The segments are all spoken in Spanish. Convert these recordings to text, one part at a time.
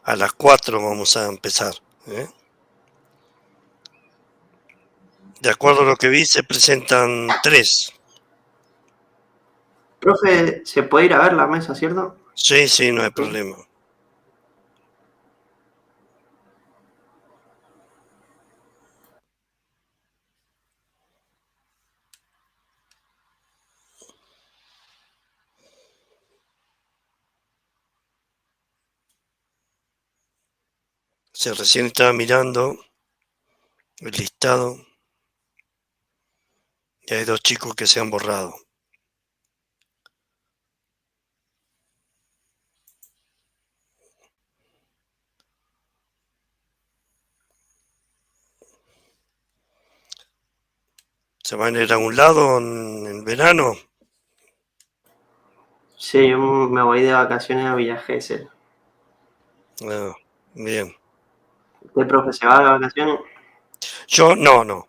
A las 4 vamos a empezar. De acuerdo a lo que vi, se presentan 3. Profe, ¿se puede ir a ver la mesa, cierto? Sí, sí, no hay problema. Se recién estaba mirando el listado y hay 2 chicos que se han borrado. ¿Se van a ir a un lado en verano? Sí, yo me voy de vacaciones a Villa Gesell. Ah, bien. ¿Usted, profe, se va de vacaciones? Yo no,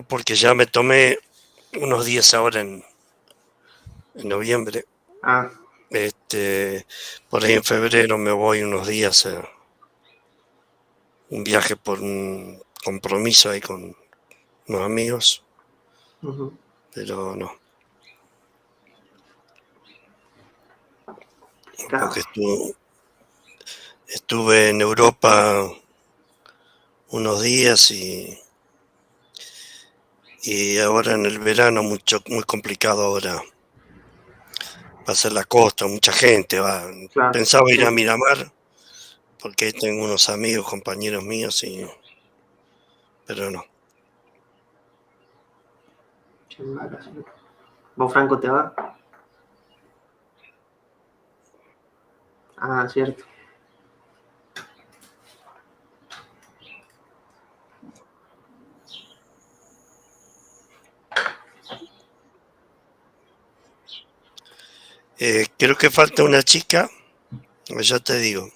porque ya me tomé unos días ahora en noviembre. Ah, Por ahí en febrero me voy unos días a un viaje por un compromiso ahí con unos amigos, pero no, claro. porque estuve en Europa unos días y ahora en el verano muy complicado ahora. Va a ser la costa, mucha gente va. Claro, Pensaba ir sí. a Miramar porque ahí tengo unos amigos, compañeros míos, pero no. En vacaciones. ¿Vos, Franco, te vas? Ah, cierto. Creo que falta una chica, ya te digo.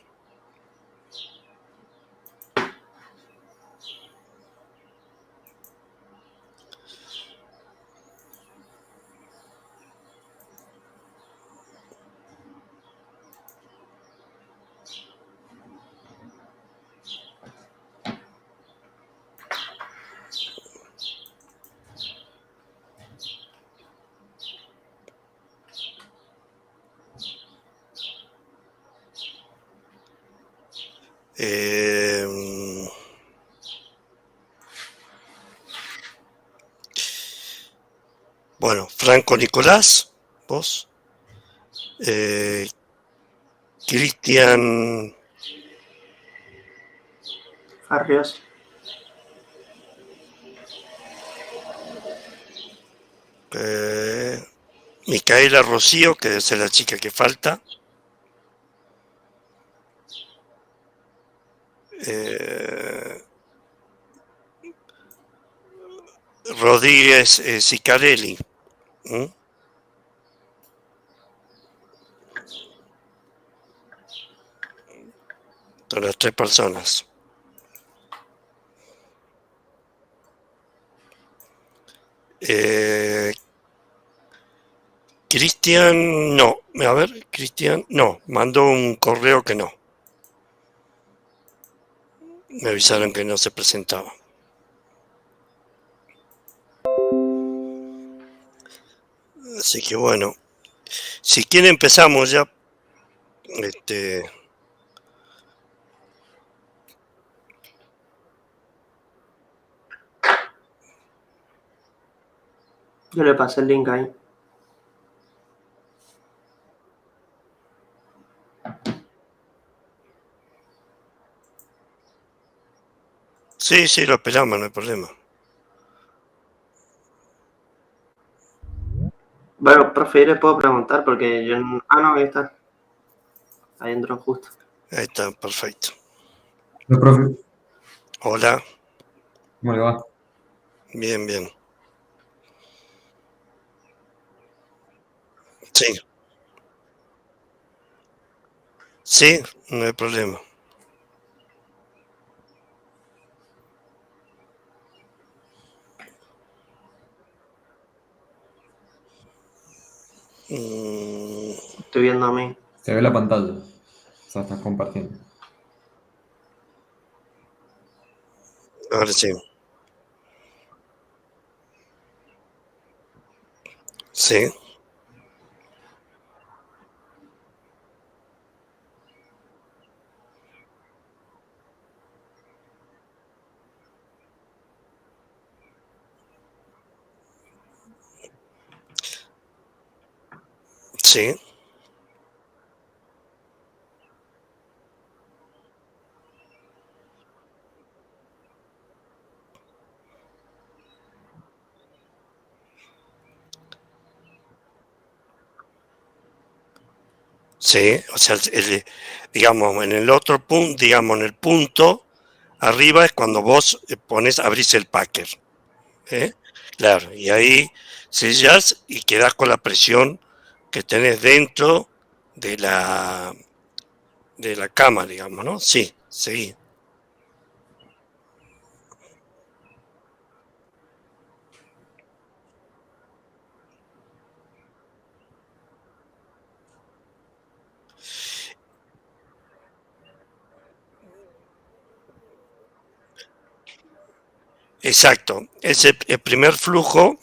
Eh, bueno, Franco Nicolás, vos. Cristian Farrios. Micaela Rocío, que es la chica que falta. Eh, Rodríguez Sicarelli. ¿Mm? Son las 3 personas. Cristian, no. A ver, Cristian, no. Mandó un correo que no. Me avisaron que no se presentaba. Así que bueno, si quiere empezamos ya. Yo le pasé el link ahí. Sí, sí, lo esperamos, no hay problema. Bueno, profe, yo le puedo preguntar porque yo... Ah, no, ahí está. Ahí entró justo. Ahí está, perfecto. Hola, profe. Hola, ¿Cómo le va? bien, bien. Sí, sí, no hay problema. Estoy viendo a mí. Se ve la pantalla. sea, estás compartiendo. Ahora sí. Sí. Sí. Sí, o sea, digamos, en el otro punto, digamos, en el punto arriba es cuando vos abrís el packer, ¿eh? Claro, y ahí sellas y quedás con la presión que tenés dentro de la cama, digamos, ¿no? Sí, sí. Exacto. El primer flujo,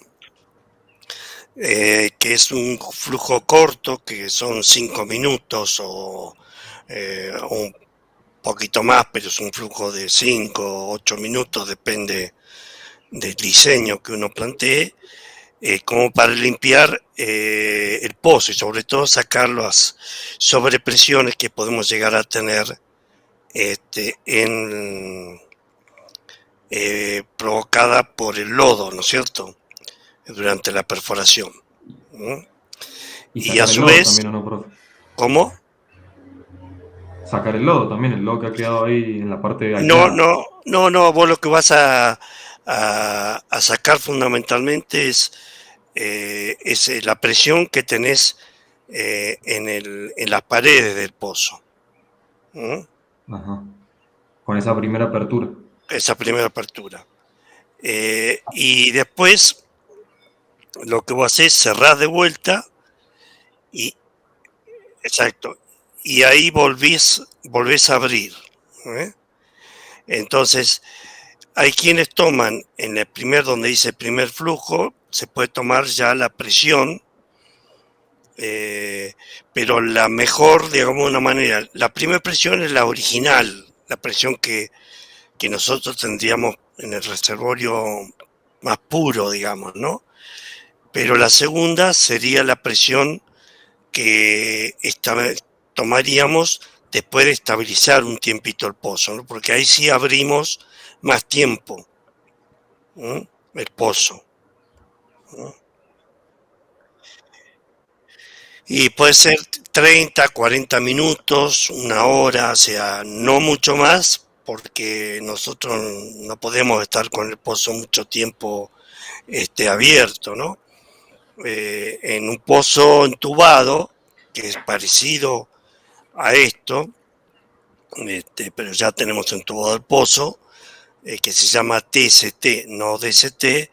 que es un flujo corto, que son 5 minutos o un poquito más, pero es un flujo de 5 o 8 minutos, depende del diseño que uno plantee, como para limpiar el pozo y sobre todo sacar las sobrepresiones que podemos llegar a tener provocada por el lodo, ¿no es cierto? Durante la perforación. ¿No? Y Y a sacar el su lodo vez, también, ¿o no, profe? ¿cómo? Sacar el lodo también, el lodo que ha quedado ahí en la parte No, aislada. no, no, no, vos lo que vas a sacar fundamentalmente es la presión que tenés en las paredes del pozo. ¿No? Ajá. Con esa primera apertura. Esa primera apertura. Y después lo que vos haces, cerrás de vuelta y, exacto, y ahí volvés a abrir. ¿Eh? Entonces, hay quienes toman en el donde dice primer flujo, se puede tomar ya la presión, pero la mejor, digamos de una manera, la primera presión es la original, la presión que nosotros tendríamos en el reservorio más puro, digamos, ¿no? Pero la segunda sería la presión que tomaríamos después de estabilizar un tiempito el pozo, ¿no? Porque ahí sí abrimos más tiempo, ¿no? El pozo, ¿no? Y puede ser 30, 40 minutos, una hora, o sea, no mucho más, porque nosotros no podemos estar con el pozo mucho tiempo abierto, ¿no? En un pozo entubado, que es parecido a esto, pero ya tenemos entubado el pozo, que se llama TST, no DST,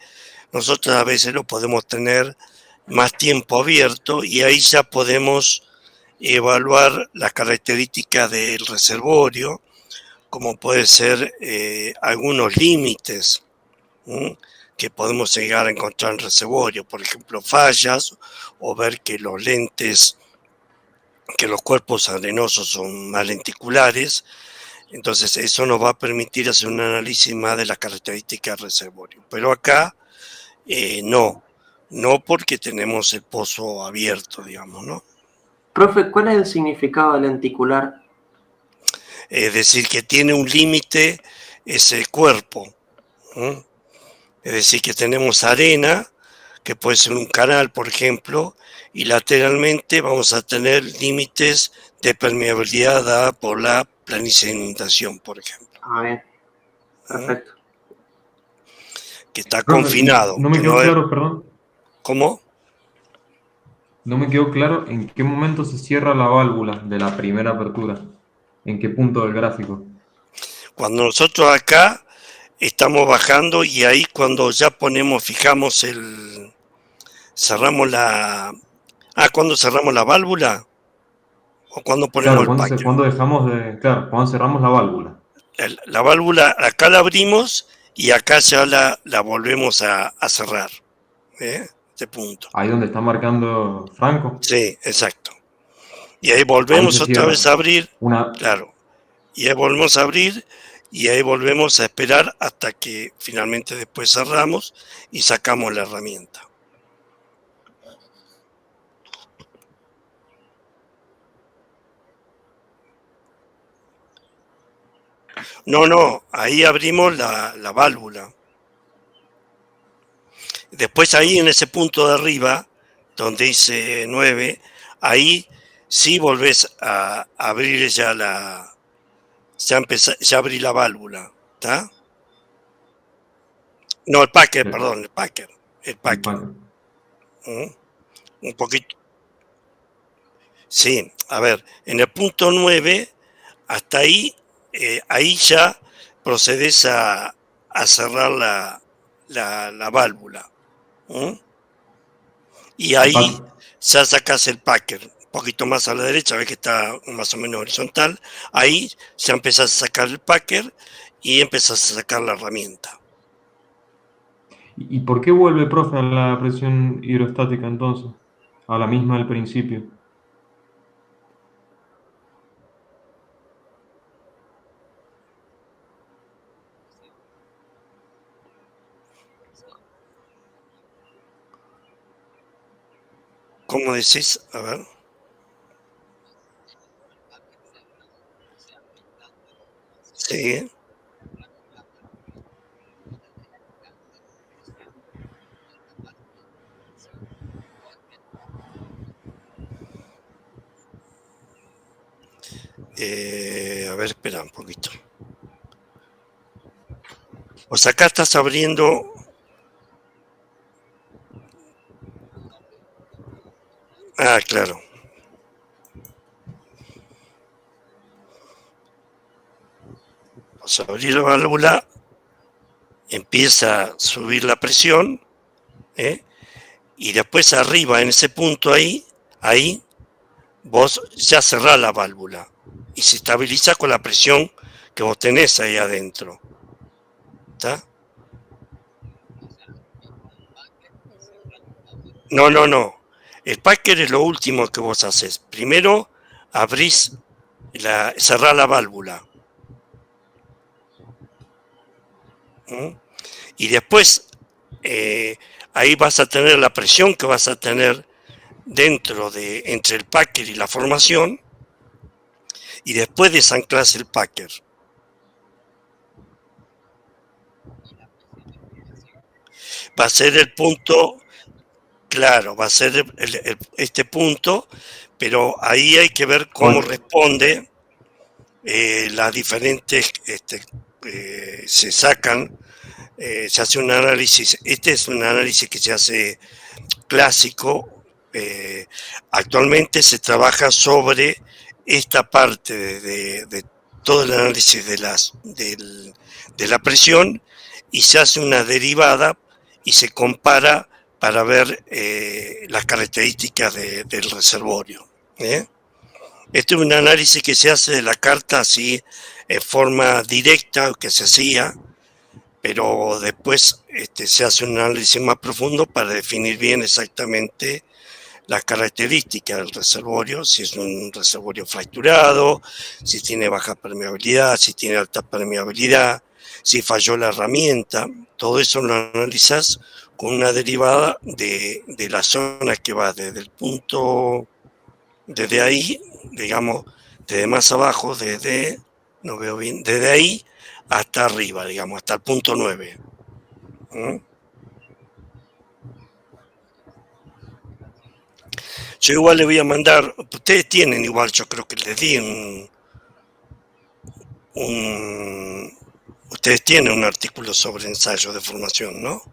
nosotros a veces lo podemos tener más tiempo abierto y ahí ya podemos evaluar las características del reservorio, como puede ser algunos límites, ¿sí? Que podemos llegar a encontrar en el reservorio, por ejemplo, fallas o ver que los lentes, que los cuerpos arenosos son más lenticulares. Entonces eso nos va a permitir hacer un análisis más de las características del reservorio. Pero acá no porque tenemos el pozo abierto, digamos, ¿no? Profe, ¿cuál es el significado de lenticular? Es decir, que tiene un límite ese cuerpo, ¿no? Es decir, que tenemos arena, que puede ser un canal, por ejemplo, y lateralmente vamos a tener límites de permeabilidad dada por la planicie de inundación, por ejemplo. Ah, bien. Perfecto. Que está Profe, confinado, no me que no quedó es... claro, perdón. ¿Cómo? No me quedó claro en qué momento se cierra la válvula de la primera apertura. ¿En qué punto del gráfico? Cuando nosotros acá estamos bajando y ahí cuando ya fijamos cerramos la... cuando cerramos la válvula, ¿O cuando ponemos Claro, el packer? cuando dejamos claro, cuando cerramos la válvula. La válvula acá la abrimos y acá ya la volvemos a cerrar. Este punto. Ahí donde está marcando Franco. Sí, exacto. Y ahí Ahí volvemos se otra cierra. vez a abrir. Una, Claro. Y ahí volvemos a abrir y ahí volvemos a esperar hasta que finalmente después cerramos y sacamos la herramienta. No, ahí abrimos la válvula. Después ahí en ese punto de arriba, donde dice 9, ahí sí volvés a abrir ya ya abrí la válvula, ¿está? No, el packer, perdón, el packer. Un poquito. Sí, a ver, en el punto 9, hasta ahí, ahí ya procedes a cerrar la válvula. Y ahí ya sacas el packer. Un poquito más a la derecha, ves que está más o menos horizontal. Ahí ya empezás a sacar el packer y empezás a sacar la herramienta. ¿Y por qué vuelve, profe, a la presión hidrostática entonces? A la misma del principio. ¿Cómo decís? A ver. Sí. A ver, espera un poquito. O sea, acá estás abriendo. Ah, claro. O sea, abrir la válvula, empieza a subir la presión, y después arriba, en ese punto ahí, vos ya cerrás la válvula y se estabiliza con la presión que vos tenés ahí adentro. ¿Está? No. El packer es lo último que vos haces. Primero abrís, cerrás la válvula. Y después ahí vas a tener la presión que vas a tener entre el packer y la formación, y después desanclás el packer. Va a ser el punto, claro, va a ser este punto, pero ahí hay que ver cómo responde las diferentes, se sacan, se hace un análisis. Este es un análisis que se hace clásico. Actualmente se trabaja sobre esta parte de todo el análisis de la presión, y se hace una derivada y se compara para ver las características del reservorio. Este es un análisis que se hace de la carta así en forma directa, que se hacía, pero después se hace un análisis más profundo para definir bien exactamente las características del reservorio, si es un reservorio fracturado, si tiene baja permeabilidad, si tiene alta permeabilidad, si falló la herramienta. Todo eso lo analizas con una derivada de la zona que va desde el punto, desde ahí, digamos, desde más abajo, no veo bien, desde ahí hasta arriba, digamos, hasta el punto 9. Yo igual le voy a mandar, ustedes tienen igual, yo creo que les di ustedes tienen un artículo sobre ensayo de formación, ¿no?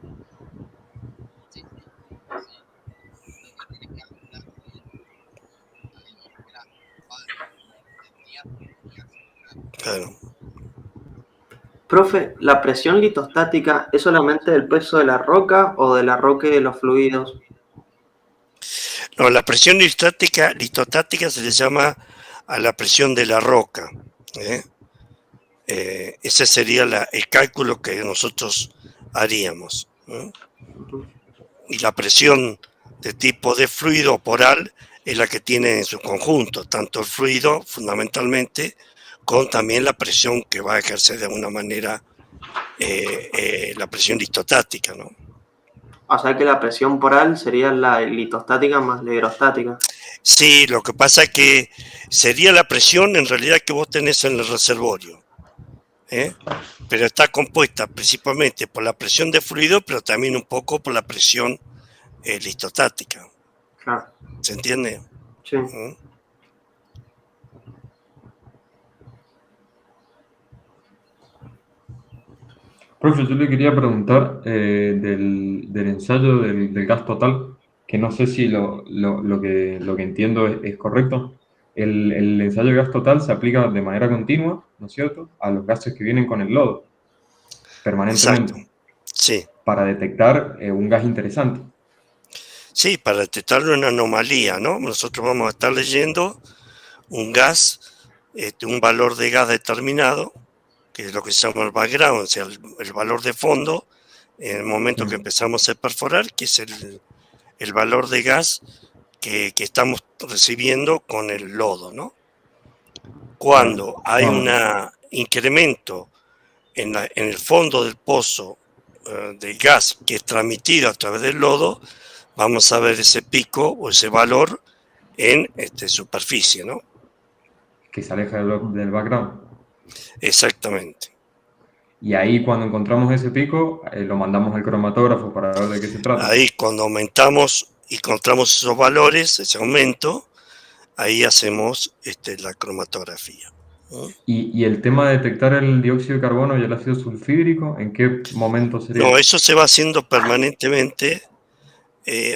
Claro. Profe, ¿la presión litostática es solamente del peso de la roca o del arroque de los fluidos? No, la presión litostática se le llama a la presión de la roca. Ese sería el cálculo que nosotros haríamos. Y la presión de tipo de fluido poral es la que tiene en su conjunto, tanto el fluido fundamentalmente, con también la presión que va a ejercer de alguna manera la presión listostática, ¿no? O sea que la presión poral sería la litostática más la hidrostática. Sí, lo que pasa es que sería la presión en realidad que vos tenés en el reservorio, pero está compuesta principalmente por la presión de fluido, pero también un poco por la presión listostática. Claro. ¿Se entiende? Sí. Profe, yo le quería preguntar del ensayo del gas total, que no sé si lo que entiendo es correcto. El ensayo de gas total se aplica de manera continua, ¿no es cierto?, a los gases que vienen con el lodo, permanentemente. Exacto. Sí. Para detectar un gas interesante. Sí, para detectar una anomalía, ¿no? Nosotros vamos a estar leyendo un gas, un valor de gas determinado, que es lo que se llama el background, o sea, el valor de fondo, en el momento que empezamos a perforar, que es el valor de gas que estamos recibiendo con el lodo, ¿no? Cuando hay un incremento en el fondo del pozo del gas que es transmitido a través del lodo, vamos a ver ese pico o ese valor en superficie, ¿no? Que se aleja del background. Exactamente. Y ahí cuando encontramos ese pico, lo mandamos al cromatógrafo para ver de qué se trata. Ahí cuando aumentamos y encontramos esos valores, ese aumento, ahí hacemos la cromatografía. ¿Y el tema de detectar el dióxido de carbono y el ácido sulfídrico, en qué momento sería? No, eso se va haciendo permanentemente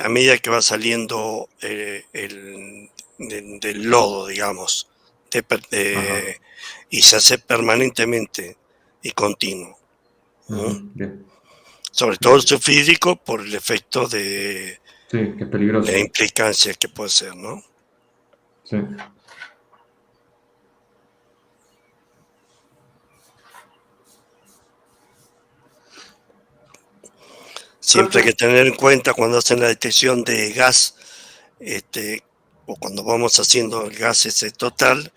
a medida que va saliendo del lodo, digamos, y se hace permanentemente y continuo. Bien. Sobre todo el sulfídrico por el efecto de sí, que es peligroso. La implicancia que puede ser, ¿no? Sí. Siempre hay que tener en cuenta cuando hacen la detección de gas, o cuando vamos haciendo el gas ese total,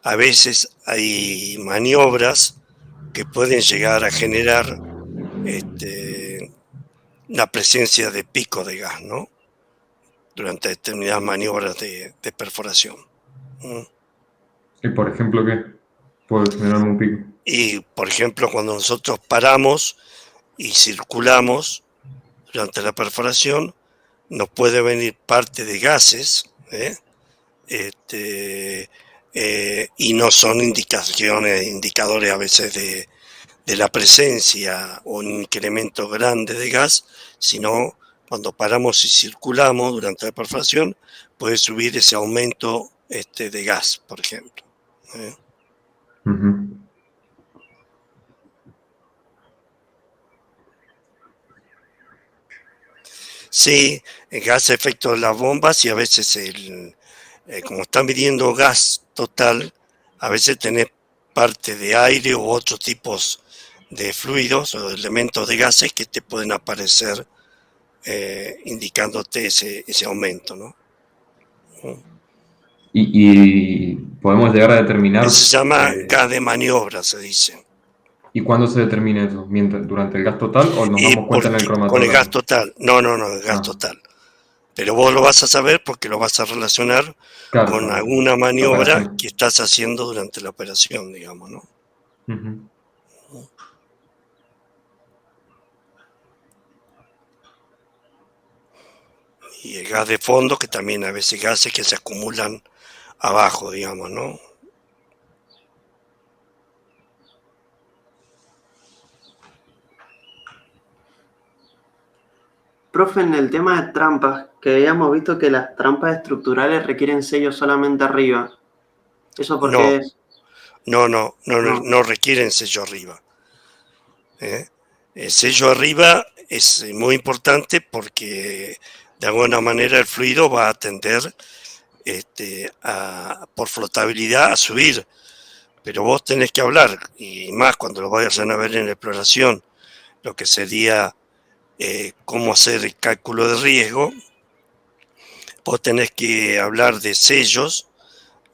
a veces hay maniobras que pueden llegar a generar la presencia de pico de gas, ¿no? Durante determinadas maniobras de perforación. ¿Y por ejemplo qué? Puede generarme un pico. Y, por ejemplo, cuando nosotros paramos y circulamos durante la perforación, nos puede venir parte de gases, y no son indicadores a veces de la presencia o un incremento grande de gas, sino cuando paramos y circulamos durante la perforación, puede subir ese aumento de gas, por ejemplo. Sí, el gas efecto de las bombas y a veces como están midiendo gas total, a veces tenés parte de aire u otros tipos de fluidos o de elementos de gases que te pueden aparecer indicándote ese aumento, ¿no? Y podemos llegar a determinar... Se llama gas de maniobra, se dice. ¿Y cuándo se determina eso? ¿Durante el gas total o nos damos cuenta en el cromatógrafo? Con el gas total. No, el gas total. Pero vos lo vas a saber porque lo vas a relacionar con alguna maniobra que estás haciendo durante la operación, digamos, ¿no? Y el gas de fondo, que también a veces gases que se acumulan abajo, digamos, ¿no? Profe, en el tema de trampas, que habíamos visto que las trampas estructurales requieren sello solamente arriba. ¿Eso por qué es? No requieren sello arriba. El sello arriba es muy importante porque de alguna manera el fluido va a tender por flotabilidad a subir. Pero vos tenés que hablar, y más cuando lo vayan a ver en la exploración, lo que sería cómo hacer el cálculo de riesgo. Vos tenés que hablar de sellos,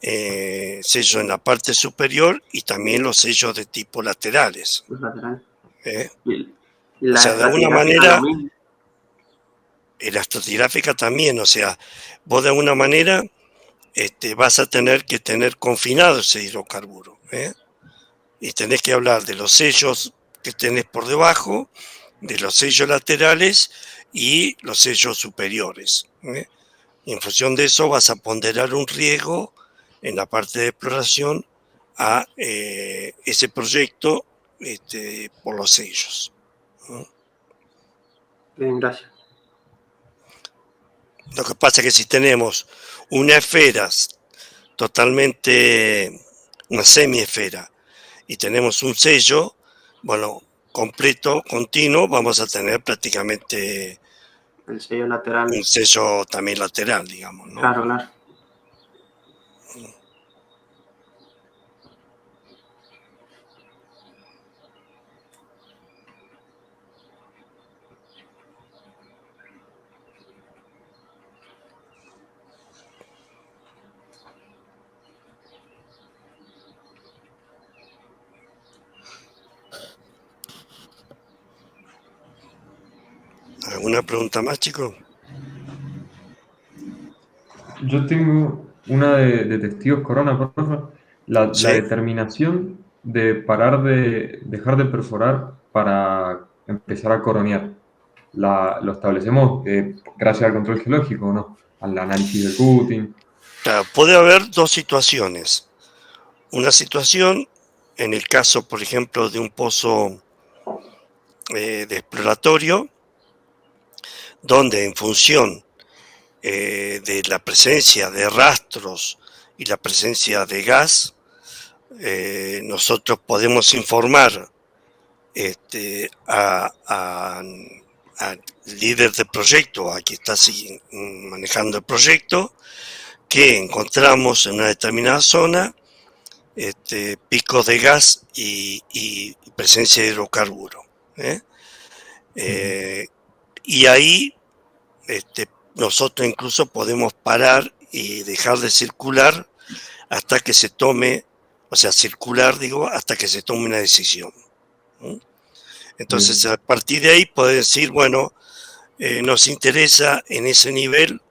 sellos en la parte superior y también los sellos de tipo laterales. Los laterales. Y o sea, de alguna manera, la estratigráfica también, o sea, vos de alguna manera vas a tener que tener confinado ese hidrocarburo, y tenés que hablar de los sellos que tenés por debajo, de los sellos laterales y los sellos superiores. Y en función de eso vas a ponderar un riesgo en la parte de exploración a ese proyecto por los sellos. Bien, gracias. Lo que pasa es que si tenemos una esfera totalmente, una semiesfera, y tenemos un sello, bueno, completo, continuo, vamos a tener prácticamente el sello lateral. Un sello también lateral, digamos, ¿no? Claro, claro. ¿Alguna pregunta más, chicos? Yo tengo una de testigos corona, profe. La ¿Sí? determinación de dejar de perforar para empezar a coronear. Lo establecemos gracias al control geológico, ¿no? Al análisis del cutting. Claro, puede haber dos situaciones. Una situación, en el caso, por ejemplo, de un pozo de exploratorio, donde en función de la presencia de rastros y la presencia de gas, nosotros podemos informar al líder del proyecto, a quien está manejando el proyecto, que encontramos en una determinada zona picos de gas y presencia de hidrocarburo. Y ahí nosotros incluso podemos parar y dejar de circular hasta que se tome, o sea, circular, digo, hasta que se tome una decisión. Entonces, a partir de ahí puede decir, bueno, nos interesa en ese nivel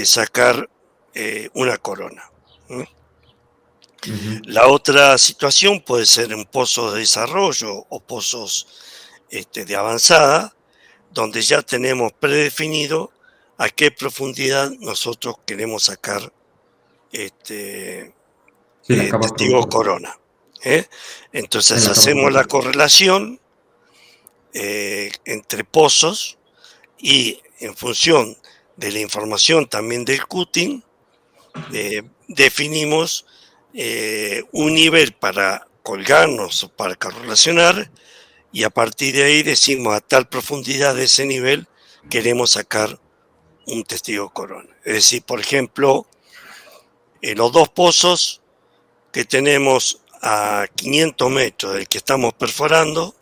sacar una corona. La otra situación puede ser un pozo de desarrollo o pozos de avanzada, donde ya tenemos predefinido a qué profundidad nosotros queremos sacar testigo corona. Entonces hacemos la correlación entre pozos y en función de la información también del cutting, definimos un nivel para colgarnos o para correlacionar, y a partir de ahí decimos a tal profundidad de ese nivel queremos sacar un testigo corona. Es decir, por ejemplo, en los dos pozos que tenemos a 500 metros del que estamos perforando,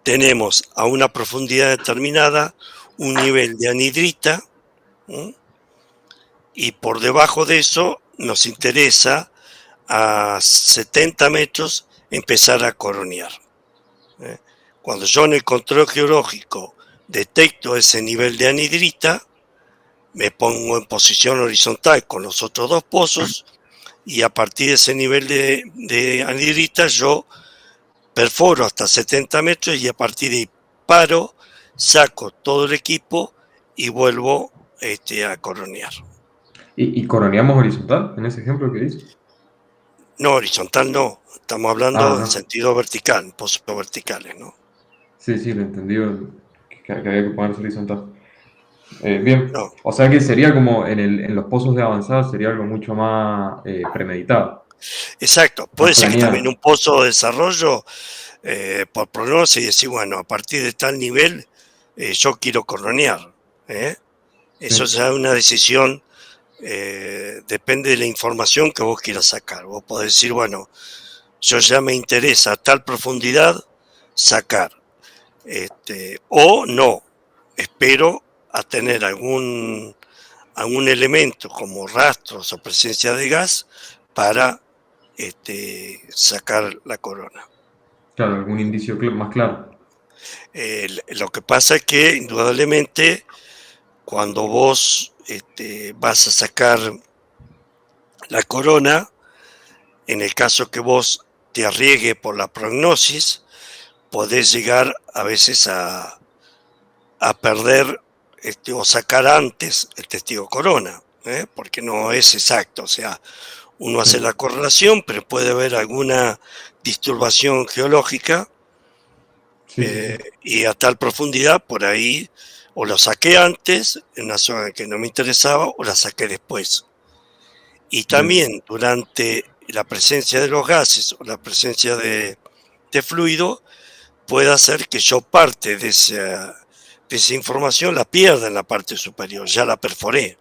tenemos a una profundidad determinada un nivel de anhidrita, y por debajo de eso nos interesa a 70 metros empezar a coronear. Cuando yo en el control geológico detecto ese nivel de anhidrita, me pongo en posición horizontal con los otros dos pozos, y a partir de ese nivel de anhidrita yo perforo hasta 70 metros y a partir de ahí paro, saco todo el equipo y vuelvo a coronear. ¿Y coroneamos horizontal en ese ejemplo que dice? No, horizontal no, estamos hablando en sentido vertical, pozos verticales, ¿no? Sí, lo entendí, que había que ponerse horizontal. Bien, No. O sea que sería como en los pozos de avanzada sería algo mucho más premeditado. Exacto, puede ser que también un pozo de desarrollo, por pronóstico, y decir, bueno, a partir de tal nivel yo quiero coronear. Eso ya es una decisión depende de la información que vos quieras sacar. Vos podés decir, bueno, yo ya me interesa a tal profundidad sacar, o no, espero a tener algún elemento como rastros o presencia de gas para sacar la corona. Claro, algún indicio más claro. Lo que pasa es que indudablemente cuando vos vas a sacar la corona, en el caso que vos te arriesgues por la prognosis, podés llegar a veces a perder o sacar antes el testigo corona, porque no es exacto. O sea, uno hace la correlación, pero puede haber alguna disturbación geológica, y a tal profundidad por ahí o lo saqué antes en una zona que no me interesaba o la saqué después. Y también durante la presencia de los gases o la presencia de fluido puede hacer que yo parte de esa información la pierda en la parte superior, ya la perforé.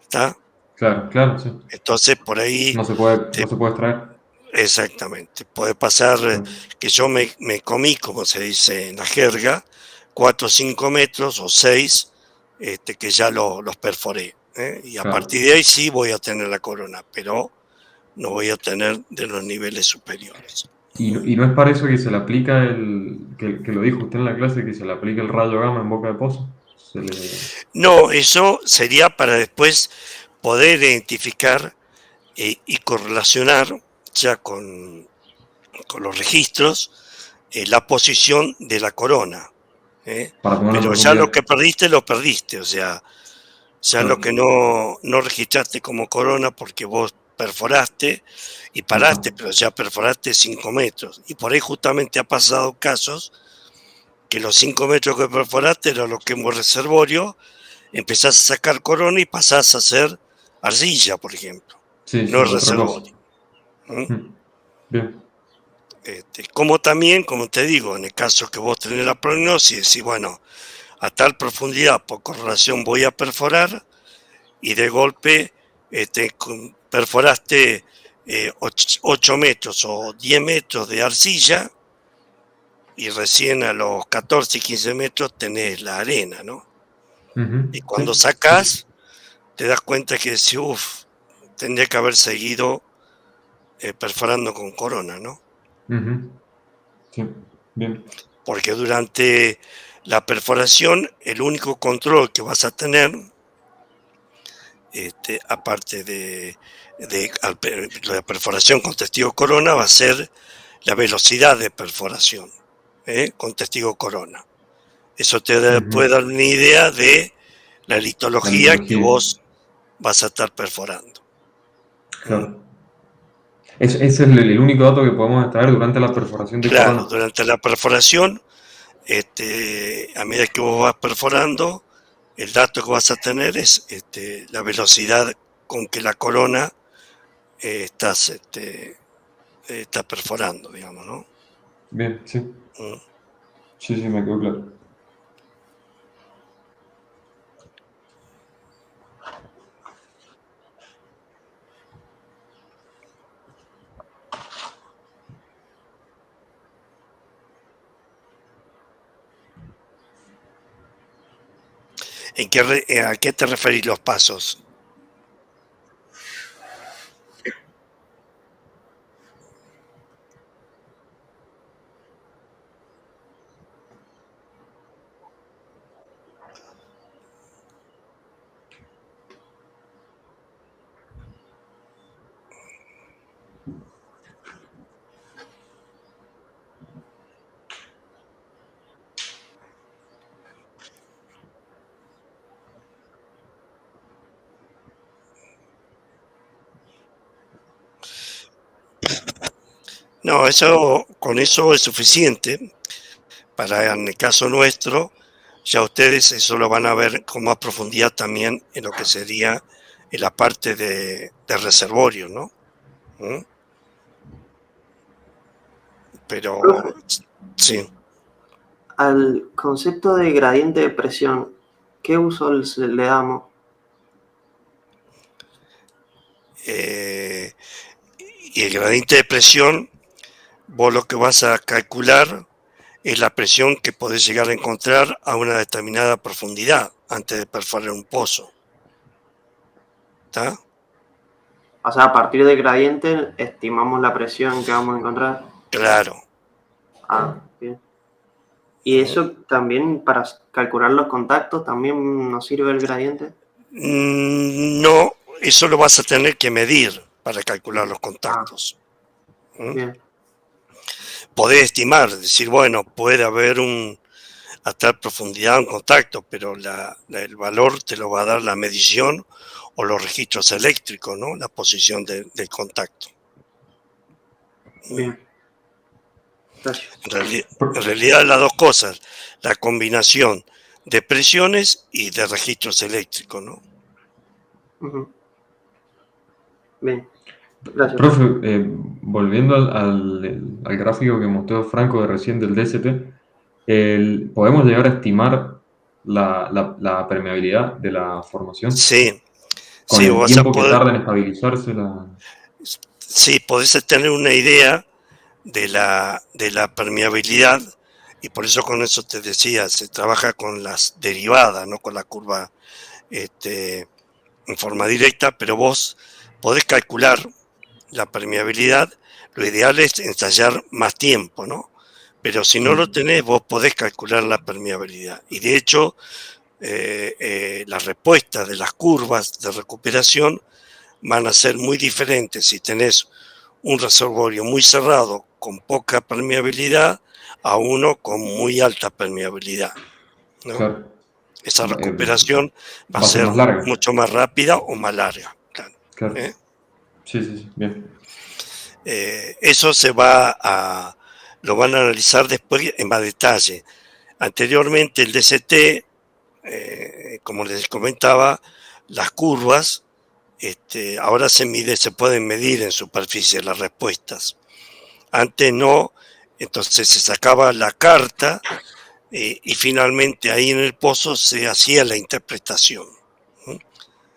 ¿Está? Claro, sí. Entonces por ahí no se puede extraer. Exactamente. Puede pasar que yo me comí, como se dice en la jerga, 4 o 5 metros o 6, que ya los perforé. Y a partir de ahí sí voy a tener la corona, pero no voy a tener de los niveles superiores. ¿Y no es para eso que se le aplica que lo dijo usted en la clase, que se le aplica el rayo gamma en boca de pozo? No, eso sería para después poder identificar y correlacionar ya con los registros la posición de la corona. Pero ya lo que perdiste, lo perdiste. O sea, ya lo que no registraste como corona porque vos perforaste y paraste, pero ya perforaste 5 metros. Y por ahí justamente ha pasado casos que los 5 metros que perforaste era lo que en reservorio empezás a sacar corona y pasás a hacer arcilla, por ejemplo. No es reservorio. Bien. Como también, como te digo, en el caso que vos tenés la prognosis, decís, bueno, a tal profundidad por correlación voy a perforar, y de golpe perforaste 8 metros o 10 metros de arcilla y recién a los 14 y 15 metros tenés la arena, ¿no? Y cuando sacás te das cuenta que decís, tendría que haber seguido perforando con corona, ¿no? Sí, bien. Porque durante la perforación el único control que vas a tener, aparte de la perforación con testigo corona, va a ser la velocidad de perforación con testigo corona. Eso te puede dar una idea de la litología que vos vas a estar perforando. Claro. Ese es el único dato que podemos extraer durante la perforación de corona. Claro, durante la perforación, a medida que vos vas perforando, el dato que vas a tener es la velocidad con que la corona está perforando, digamos, ¿no? Bien, sí. Sí, me quedó claro. ¿A qué te referís los pasos? No, con eso es suficiente. Para, en el caso nuestro, ya ustedes eso lo van a ver con más profundidad también en lo que sería en la parte de reservorio, ¿no? Pero, sí. Al concepto de gradiente de presión, ¿qué uso le damos? y el gradiente de presión, vos lo que vas a calcular es la presión que podés llegar a encontrar a una determinada profundidad antes de perforar un pozo. ¿Está? O sea, a partir del gradiente estimamos la presión que vamos a encontrar. Claro. Ah, bien. ¿Y eso también para calcular los contactos también nos sirve el gradiente? No, eso lo vas a tener que medir para calcular los contactos. Bien. Podés estimar, decir, bueno, puede haber a tal profundidad un contacto, pero el valor te lo va a dar la medición o los registros eléctricos, ¿no? La posición del contacto. Bien. Gracias. En realidad las dos cosas, la combinación de presiones y de registros eléctricos, ¿no? Bien. Gracias. Profe, volviendo al gráfico que mostró Franco de recién del DST, ¿podemos llegar a estimar la permeabilidad de la formación? Sí. Con Sí, el vas a tiempo que poder, tarda en estabilizarse sí, podés tener una idea de la permeabilidad, y por eso con eso te decía, se trabaja con las derivadas, no con la curva en forma directa, pero vos podés calcular la permeabilidad. Lo ideal es ensayar más tiempo, ¿no? Pero si no lo tenés, vos podés calcular la permeabilidad. Y de hecho, las respuestas de las curvas de recuperación van a ser muy diferentes si tenés un reservorio muy cerrado con poca permeabilidad a uno con muy alta permeabilidad, ¿no? Claro. Esa recuperación va a ser más larga. mucho más rápida o más larga. Claro. Sí, bien. Eso lo van a analizar después en más detalle. Anteriormente el DCT, como les comentaba, las curvas, ahora se pueden medir en superficie las respuestas. Antes no, entonces se sacaba la carta y finalmente ahí en el pozo se hacía la interpretación.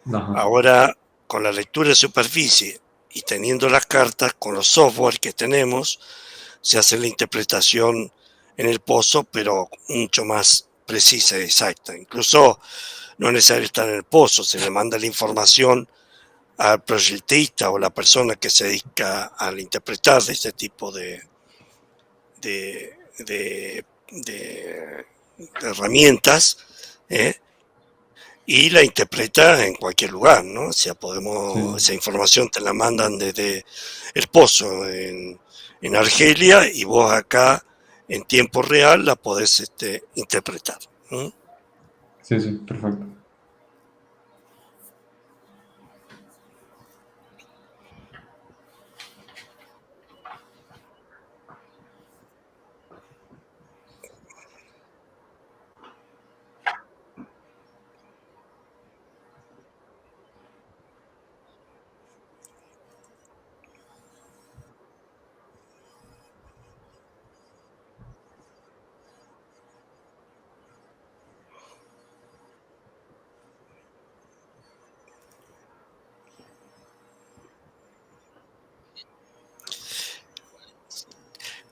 Ajá. Ahora, con la lectura de superficie y teniendo las cartas, con los software que tenemos, se hace la interpretación en el pozo, pero mucho más precisa y exacta. Incluso no es necesario estar en el pozo, se le manda la información al proyectista o la persona que se dedica a interpretar este tipo de herramientas, y la interpreta en cualquier lugar, ¿no? O sea, esa información te la mandan desde el pozo en Argelia y vos acá en tiempo real la podés interpretar. Sí, perfecto.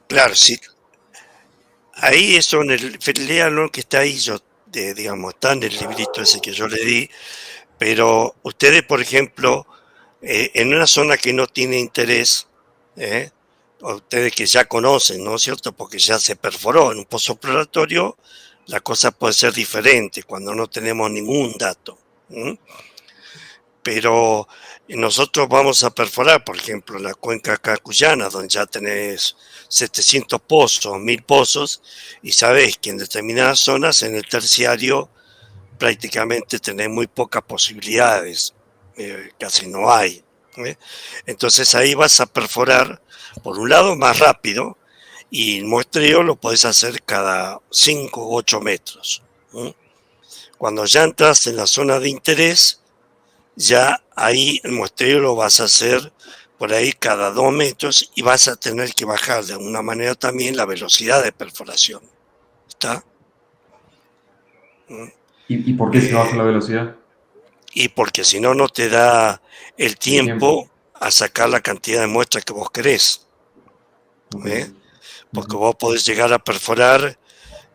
Claro, sí. Ahí eso en léalo que está ahí, digamos, está en el librito ese que yo le di, pero ustedes, por ejemplo, en una zona que no tiene interés, ustedes que ya conocen, ¿no es cierto? Porque ya se perforó en un pozo exploratorio, la cosa puede ser diferente cuando no tenemos ningún dato. Pero nosotros vamos a perforar, por ejemplo, la cuenca cacuyana, donde ya tenés 700 pozos, 1000 pozos, y sabés que en determinadas zonas, en el terciario, prácticamente tenés muy pocas posibilidades, casi no hay. Entonces ahí vas a perforar, por un lado, más rápido, y el muestreo lo podés hacer cada 5 u 8 metros. Cuando ya entras en la zona de interés, ya ahí el muestreo lo vas a hacer por ahí cada 2 metros y vas a tener que bajar de alguna manera también la velocidad de perforación. ¿Está? ¿Y por qué se baja la velocidad? y porque si no, no te da el tiempo a sacar la cantidad de muestras que vos querés. Porque vos podés llegar a perforar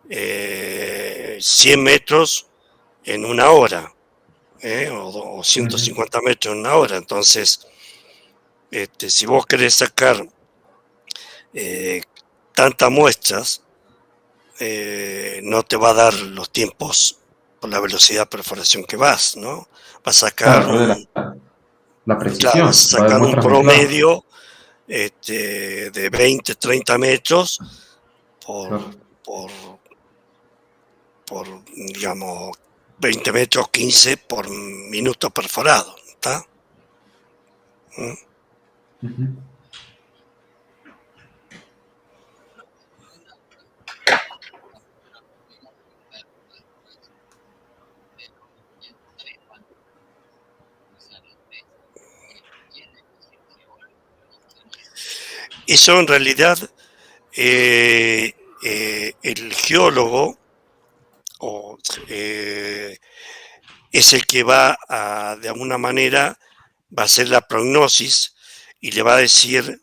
100 metros en una hora, o 150 metros en una hora. Entonces, si vos querés sacar tantas muestras, no te va a dar los tiempos por la velocidad de perforación que vas, ¿no? Vas a sacar la precisión, vas a sacar un promedio de 20, 30 metros por digamos, 20 metros, 15 por minuto perforado, ¿está? Eso en realidad el geólogo es el que va a, de alguna manera, va a hacer la prognosis y le va a decir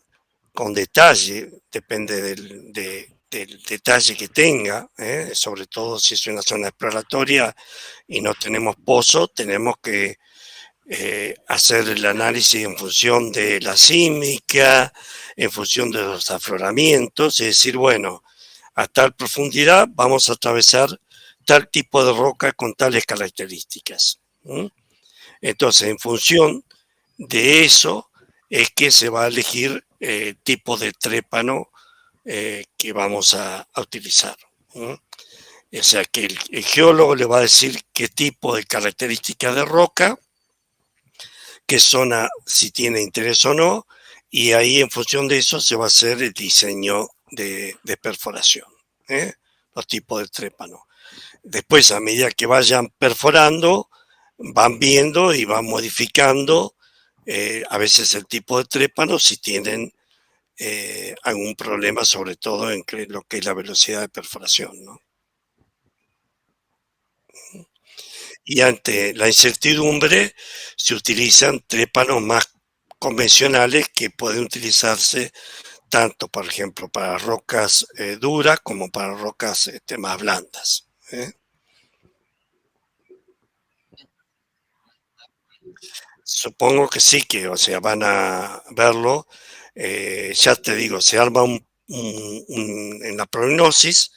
con detalle, depende del detalle que tenga, sobre todo si es una zona exploratoria y no tenemos pozo, tenemos que hacer el análisis en función de la sísmica, en función de los afloramientos, es decir, bueno, a tal profundidad vamos a atravesar tal tipo de roca con tales características. Entonces, en función de eso es que se va a elegir el tipo de trépano que vamos a utilizar. O sea que el geólogo le va a decir qué tipo de características de roca, qué zona, si tiene interés o no, y ahí en función de eso se va a hacer el diseño de perforación, los tipos de trépano. Después, a medida que vayan perforando, van viendo y van modificando a veces el tipo de trépano si tienen algún problema, sobre todo en lo que es la velocidad de perforación, ¿no? Y ante la incertidumbre se utilizan trépanos más convencionales que pueden utilizarse tanto, por ejemplo, para rocas duras como para rocas más blandas. Supongo que sí, que o sea, van a verlo. Ya te digo, se arma en la prognosis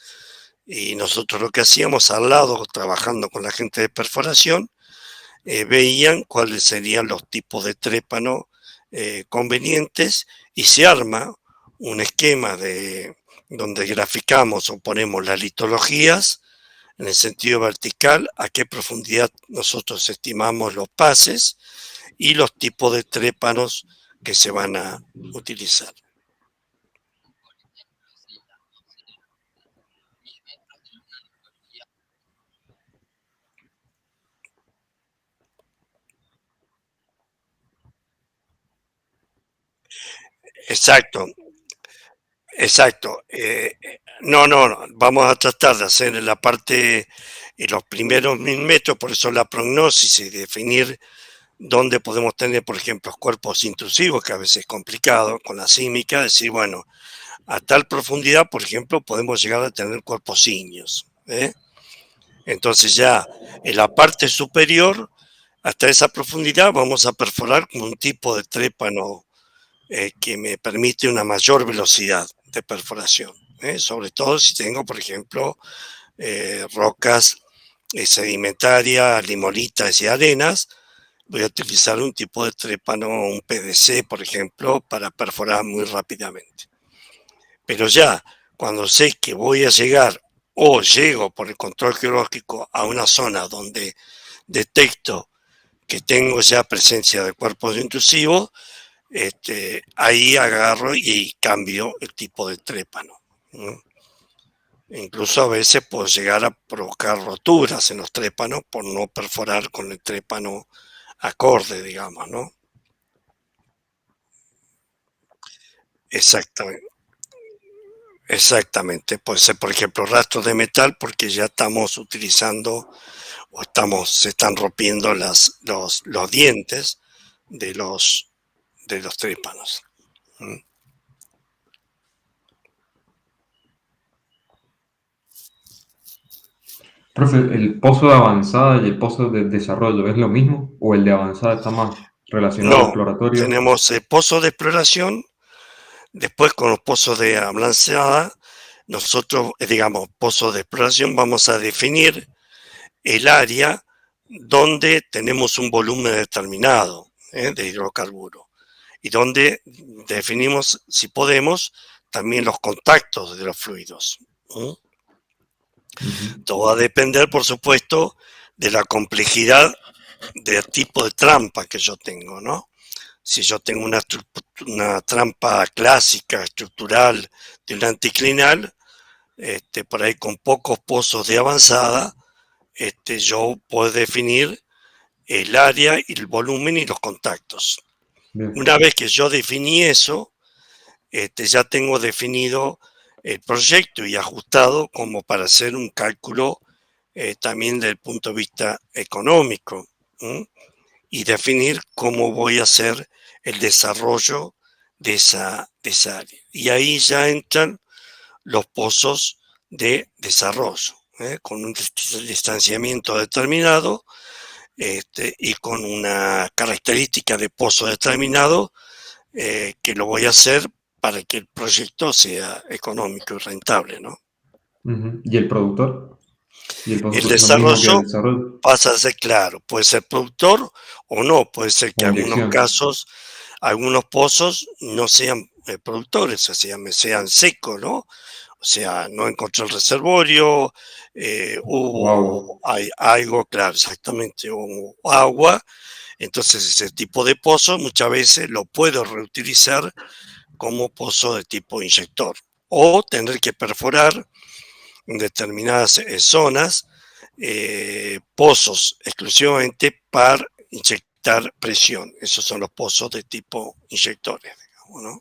y nosotros lo que hacíamos al lado, trabajando con la gente de perforación, veían cuáles serían los tipos de trépano convenientes y se arma un esquema donde graficamos o ponemos las litologías en el sentido vertical, a qué profundidad nosotros estimamos los pases y los tipos de trépanos que se van a utilizar. Exacto, exacto. No, vamos a tratar de hacer en la parte, en los primeros 1000 metros, por eso la prognosis y definir dónde podemos tener, por ejemplo, cuerpos intrusivos, que a veces es complicado con la sísmica, decir, bueno, a tal profundidad, por ejemplo, podemos llegar a tener cuerpos ígneos. Entonces ya en la parte superior, hasta esa profundidad, vamos a perforar con un tipo de trépano que me permite una mayor velocidad de perforación. Sobre todo si tengo, por ejemplo, rocas sedimentarias, limolitas y arenas, voy a utilizar un tipo de trépano, un PDC, por ejemplo, para perforar muy rápidamente. Pero ya cuando sé que voy a llegar o llego por el control geológico a una zona donde detecto que tengo ya presencia de cuerpos intrusivos, ahí agarro y cambio el tipo de trépano. Incluso a veces puedo llegar a provocar roturas en los trépanos por no perforar con el trépano acorde, digamos, ¿no? Exactamente. Exactamente. Puede ser, por ejemplo, rastros de metal porque ya estamos utilizando o se están rompiendo los dientes de los trímpanos. Profe, ¿el pozo de avanzada y el pozo de desarrollo es lo mismo? ¿O el de avanzada está más relacionado al No, exploratorio? tenemos pozos de exploración, después con los pozos de avanzada, nosotros, digamos, pozos de exploración, vamos a definir el área donde tenemos un volumen determinado de hidrocarburos y donde definimos, si podemos, también los contactos de los fluidos. Todo va a depender, por supuesto, de la complejidad del tipo de trampa que yo tengo, ¿no? Si yo tengo una trampa clásica, estructural, de un anticlinal, por ahí con pocos pozos de avanzada, yo puedo definir el área y el volumen y los contactos. Bien. Una vez que yo definí eso, ya tengo definido el proyecto y ajustado como para hacer un cálculo también desde el punto de vista económico, y definir cómo voy a hacer el desarrollo de esa área. Y ahí ya entran los pozos de desarrollo, con un distanciamiento determinado y con una característica de pozo determinado que lo voy a hacer para que el proyecto sea económico y rentable, ¿no? ¿Y el productor? ¿Y el desarrollo pasa a ser, claro, puede ser productor o no, puede ser que en algunos casos, algunos pozos no sean productores, o sea, sean secos, ¿no? O sea, no encontré el reservorio, hay algo, claro, exactamente, hubo agua. Entonces ese tipo de pozo muchas veces lo puedo reutilizar como pozo de tipo inyector o tener que perforar en determinadas zonas pozos exclusivamente para inyectar presión. Esos son los pozos de tipo inyectores, digamos, ¿no?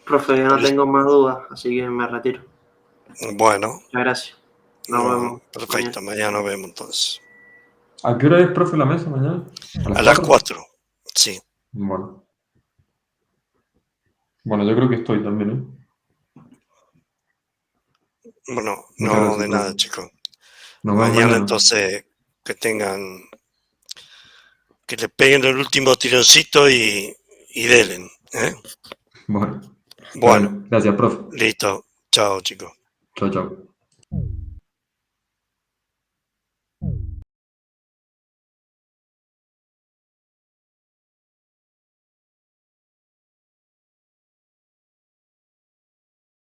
Profe, yo no tengo más dudas, así que me retiro. Bueno. Muchas gracias. Nos vemos. Perfecto, mañana nos vemos entonces. ¿A qué hora es, profe, la mesa mañana? A las 4, sí. Bueno. Bueno, yo creo que estoy también, ¿eh? Bueno, no, gracias, de nada, chicos. Mañana entonces que le peguen el último tironcito y delen, ¿eh? Bueno, gracias, profe. Listo. Chao, chicos. Chao, chao.